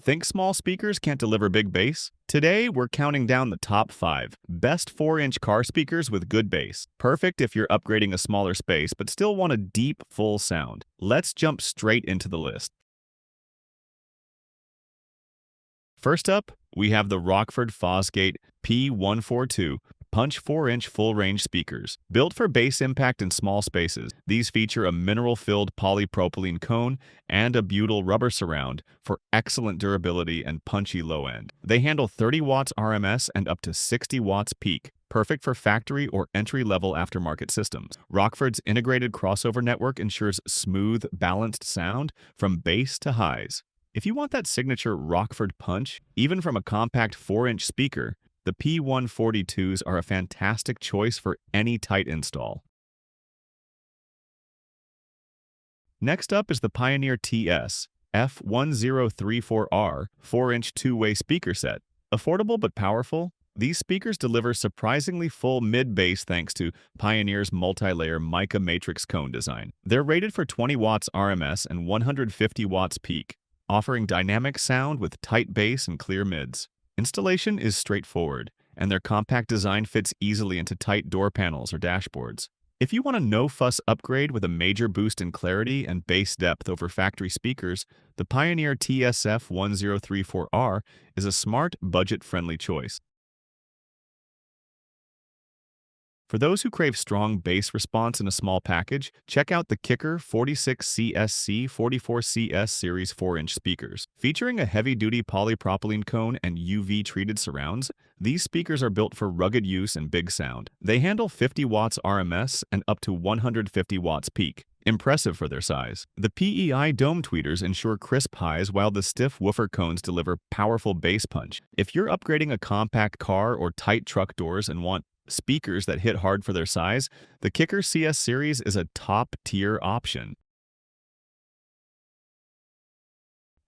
Think small speakers can't deliver big bass? Today, we're counting down the top 5 best 4-inch car speakers with good bass. Perfect if you're upgrading a smaller space but still want a deep, full sound. Let's jump straight into the list. First up, we have the Rockford Fosgate P142 Punch 4-inch full-range speakers. Built for bass impact in small spaces, these feature a mineral-filled polypropylene cone and a butyl rubber surround for excellent durability and punchy low end. They handle 30 watts RMS and up to 60 watts peak, perfect for factory or entry-level aftermarket systems. Rockford's integrated crossover network ensures smooth, balanced sound from bass to highs. If you want that signature Rockford punch, even from a compact 4-inch speaker, the P142s are a fantastic choice for any tight install. Next up is the Pioneer TS F1034R 4-inch two-way speaker set. Affordable but powerful, these speakers deliver surprisingly full mid-bass thanks to Pioneer's multi-layer mica matrix cone design. They're rated for 20 watts RMS and 150 watts peak, offering dynamic sound with tight bass and clear mids. Installation is straightforward, and their compact design fits easily into tight door panels or dashboards. If you want a no-fuss upgrade with a major boost in clarity and bass depth over factory speakers, the Pioneer TSF1034R is a smart, budget-friendly choice. For those who crave strong bass response in a small package, check out the Kicker 46CSC 44CS Series 4-inch speakers. Featuring a heavy-duty polypropylene cone and UV-treated surrounds, these speakers are built for rugged use and big sound. They handle 50 watts RMS and up to 150 watts peak. Impressive for their size. The PEI dome tweeters ensure crisp highs while the stiff woofer cones deliver powerful bass punch. If you're upgrading a compact car or tight truck doors and want speakers that hit hard for their size, the Kicker CS series is a top-tier option.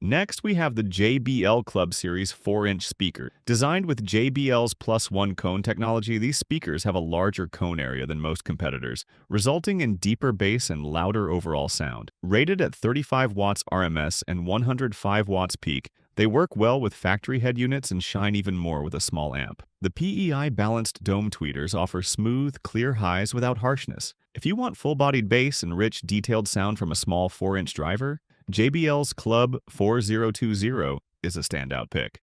Next, we have the JBL Club Series 4-inch speaker. Designed with JBL's +1 cone technology, these speakers have a larger cone area than most competitors, resulting in deeper bass and louder overall sound. Rated at 35 watts RMS and 105 watts peak, they work well with factory head units and shine even more with a small amp. The PEI balanced dome tweeters offer smooth, clear highs without harshness. If you want full-bodied bass and rich, detailed sound from a small 4-inch driver, JBL's Club 4020 is a standout pick.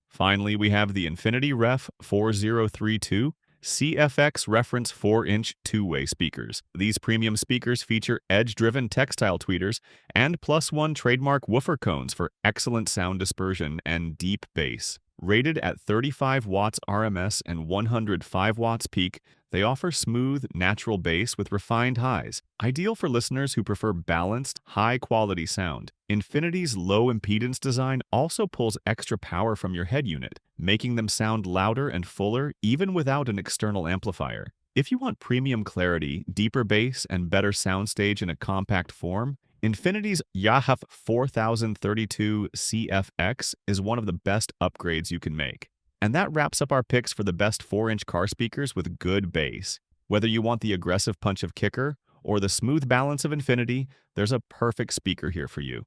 Finally, we have the Infinity Ref 4032 CFX reference 4-inch two-way speakers. These premium speakers feature edge-driven textile tweeters and +1 trademark woofer cones for excellent sound dispersion and deep bass. Rated at 35 watts RMS and 105 watts peak, they offer smooth, natural bass with refined highs, ideal for listeners who prefer balanced, high-quality sound. Infinity's low-impedance design also pulls extra power from your head unit, making them sound louder and fuller even without an external amplifier. If you want premium clarity, deeper bass, and better soundstage in a compact form, Infinity's YAHF 4032 CFX is one of the best upgrades you can make. And that wraps up our picks for the best 4-inch car speakers with good bass. Whether you want the aggressive punch of Kicker or the smooth balance of Infinity, there's a perfect speaker here for you.